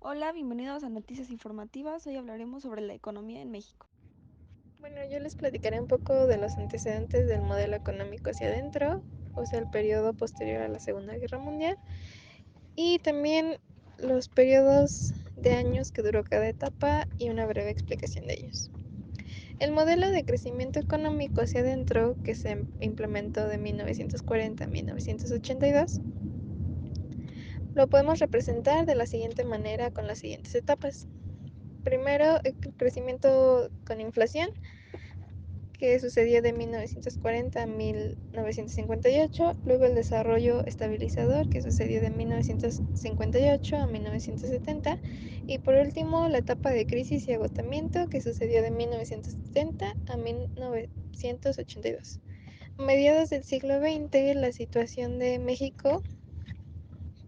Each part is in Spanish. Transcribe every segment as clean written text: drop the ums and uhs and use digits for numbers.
Hola, bienvenidos a Noticias Informativas. Hoy hablaremos sobre la economía en México. Bueno, yo les platicaré un poco de los antecedentes del modelo económico hacia adentro, o sea, el periodo posterior a la Segunda Guerra Mundial, y también los periodos de años que duró cada etapa y una breve explicación de ellos. El modelo de crecimiento económico hacia adentro, que se implementó de 1940 a 1982, lo podemos representar de la siguiente manera con las siguientes etapas. Primero, el crecimiento con inflación, que sucedió de 1940 a 1958, luego el desarrollo estabilizador, que sucedió de 1958 a 1970, y por último la etapa de crisis y agotamiento, que sucedió de 1970 a 1982. A mediados del siglo XX, la situación de México,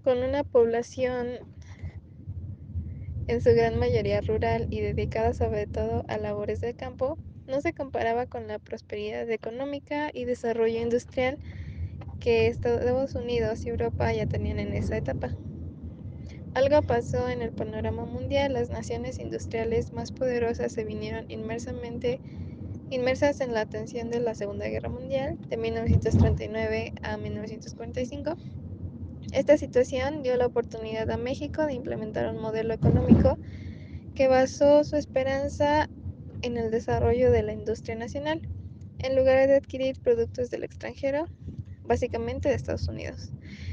con una población en su gran mayoría rural y dedicada sobre todo a labores del campo, no se comparaba con la prosperidad económica y desarrollo industrial que Estados Unidos y Europa ya tenían en esa etapa. Algo pasó en el panorama mundial, las naciones industriales más poderosas se vinieron inmersas en la tensión de la Segunda Guerra Mundial de 1939 a 1945. Esta situación dio la oportunidad a México de implementar un modelo económico que basó su esperanza en el desarrollo de la industria nacional, en lugar de adquirir productos del extranjero, básicamente de Estados Unidos.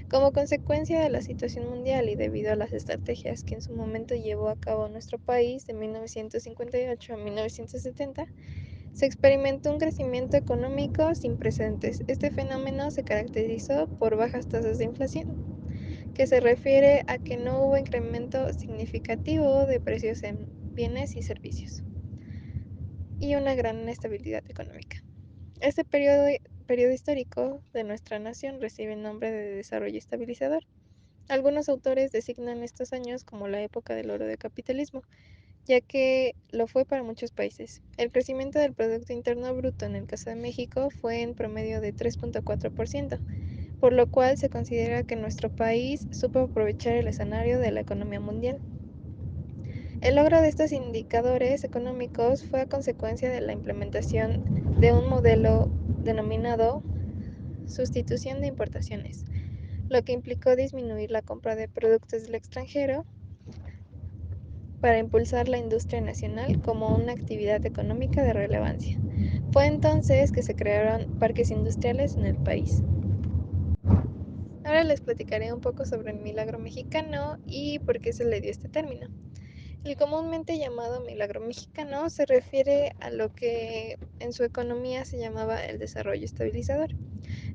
Como consecuencia de la situación mundial y debido a las estrategias que en su momento llevó a cabo nuestro país de 1958 a 1970, se experimentó un crecimiento económico sin precedentes. Este fenómeno se caracterizó por bajas tasas de inflación, que se refiere a que no hubo incremento significativo de precios en bienes y servicios, y una gran estabilidad económica. Este periodo histórico de nuestra nación recibe el nombre de desarrollo estabilizador. Algunos autores designan estos años como la época del oro del capitalismo, ya que lo fue para muchos países. El crecimiento del Producto Interno Bruto en el caso de México fue en promedio de 3.4%, por lo cual se considera que nuestro país supo aprovechar el escenario de la economía mundial. El logro de estos indicadores económicos fue a consecuencia de la implementación de un modelo denominado sustitución de importaciones, lo que implicó disminuir la compra de productos del extranjero para impulsar la industria nacional como una actividad económica de relevancia. Fue entonces que se crearon parques industriales en el país. Ahora les platicaré un poco sobre el milagro mexicano y por qué se le dio este término. El comúnmente llamado milagro mexicano se refiere a lo que en su economía se llamaba el desarrollo estabilizador,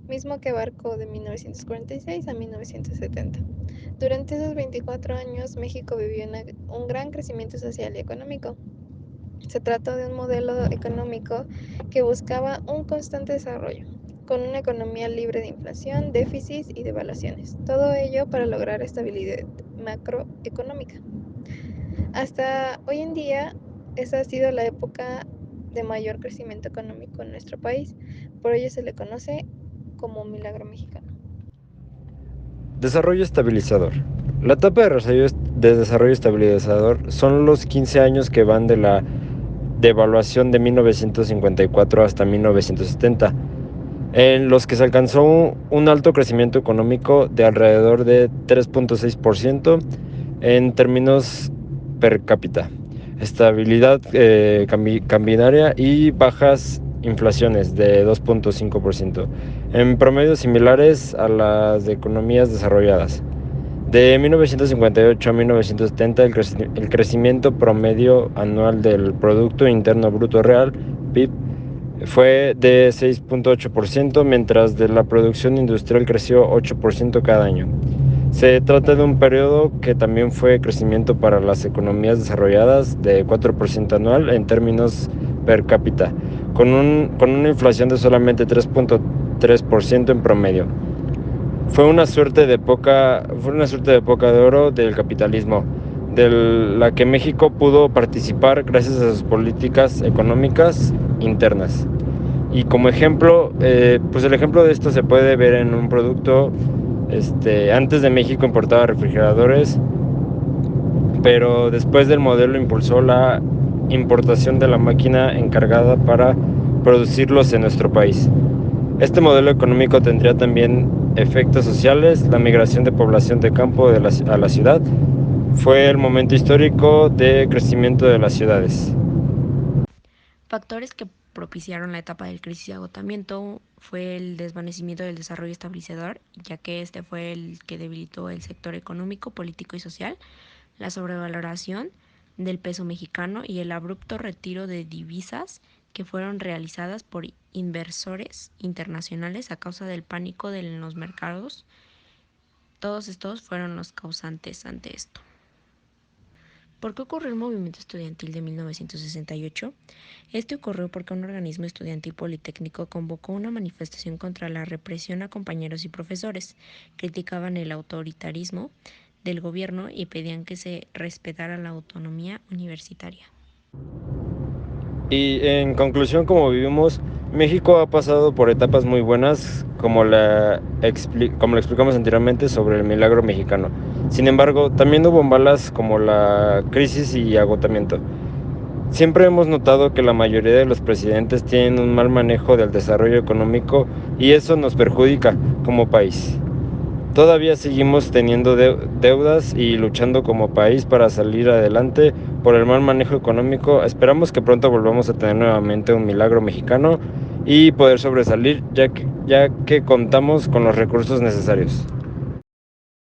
mismo que abarcó de 1946 a 1970. Durante esos 24 años, México vivió un gran crecimiento social y económico. Se trató de un modelo económico que buscaba un constante desarrollo, con una economía libre de inflación, déficits y devaluaciones. Todo ello para lograr estabilidad macroeconómica. Hasta hoy en día, esa ha sido la época de mayor crecimiento económico en nuestro país. Por ello se le conoce como milagro mexicano. Desarrollo estabilizador. La etapa de desarrollo estabilizador son los 15 años que van de la devaluación de 1954 hasta 1970, en los que se alcanzó un alto crecimiento económico de alrededor de 3.6% en términos per cápita, estabilidad cambiaria y bajas inflaciones de 2.5%, en promedios similares a las de economías desarrolladas. De 1958 a 1970, el crecimiento promedio anual del Producto Interno Bruto Real, PIB, fue de 6.8%, mientras de la producción industrial creció 8% cada año. Se trata de un periodo que también fue crecimiento para las economías desarrolladas de 4% anual en términos per cápita, con una inflación de solamente 3.3% en promedio. Fue una suerte de época de oro del capitalismo, de la que México pudo participar gracias a sus políticas económicas internas. Y como ejemplo, pues el ejemplo de esto se puede ver en un producto. Antes de México importaba refrigeradores pero después del modelo impulsó la importación de la máquina encargada para producirlos en nuestro país. Este modelo económico tendría también efectos sociales, la migración de población de campo a la ciudad. Fue el momento histórico de crecimiento de las ciudades. Factores que propiciaron la etapa del crisis y agotamiento fue el desvanecimiento del desarrollo estabilizador, ya que este fue el que debilitó el sector económico, político y social, la sobrevaloración del peso mexicano y el abrupto retiro de divisas que fueron realizadas por inversores internacionales a causa del pánico en los mercados. Todos estos fueron los causantes ante esto. ¿Por qué ocurrió el movimiento estudiantil de 1968? Este ocurrió porque un organismo estudiantil politécnico convocó una manifestación contra la represión a compañeros y profesores. Criticaban el autoritarismo del gobierno y pedían que se respetara la autonomía universitaria. Y en conclusión, como vivimos, México ha pasado por etapas muy buenas, como lo explicamos anteriormente sobre el milagro mexicano. Sin embargo, también hubo balas como la crisis y agotamiento. Siempre hemos notado que la mayoría de los presidentes tienen un mal manejo del desarrollo económico y eso nos perjudica como país. Todavía seguimos teniendo deudas y luchando como país para salir adelante por el mal manejo económico. Esperamos que pronto volvamos a tener nuevamente un milagro mexicano y poder sobresalir ya que contamos con los recursos necesarios.